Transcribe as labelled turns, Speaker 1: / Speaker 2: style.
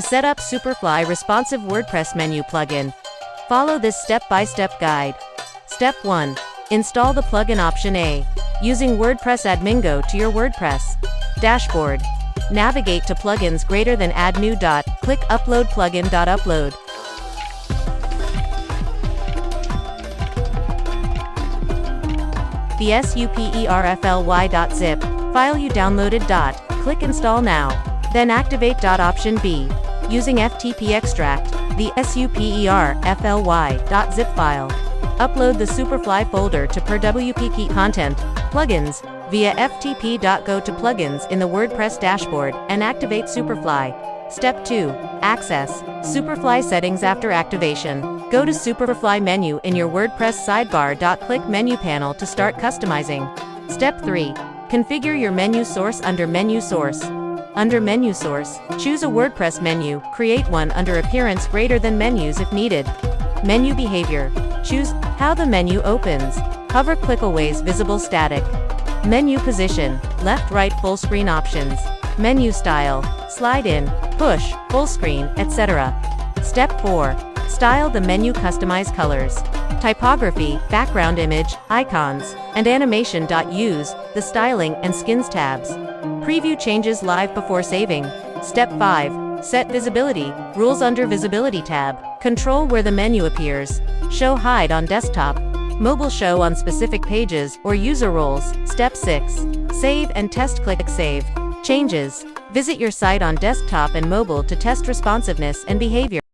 Speaker 1: set up Superfly responsive WordPress menu plugin. Follow this step-by-step guide. Step 1. Install the plugin option A. Using WordPress admin, go to your WordPress dashboard. Navigate to plugins greater than add new. Click upload plugin. Upload. The superfly.zip file you downloaded. Click install now. Then activate. Option B. Using FTP extract the superfly.zip file. Upload the Superfly folder to per WP content, plugins, via FTP. Go to plugins in the WordPress dashboard and activate Superfly. Step 2. Access Superfly settings after activation. Go to Superfly menu in your WordPress sidebar. Click menu panel to start customizing. Step 3. Configure your menu source under menu source. Under menu source, choose a WordPress menu, create one under appearance greater than menus if needed. Menu behavior. Choose how the menu opens. Hover click always visible static. Menu position, left right full screen options. Menu style, slide in, push, full screen, etc. Step 4. Style the menu, customize colors, typography, background image, icons, and animation. Use the styling and skins tabs. Preview changes live before saving. Step 5. Set visibility rules under visibility tab. Control where the menu appears. Show hide on desktop. Mobile show on specific pages or user roles. Step 6. Save and test. Click save. Changes. Visit your site on desktop and mobile to test responsiveness and behavior.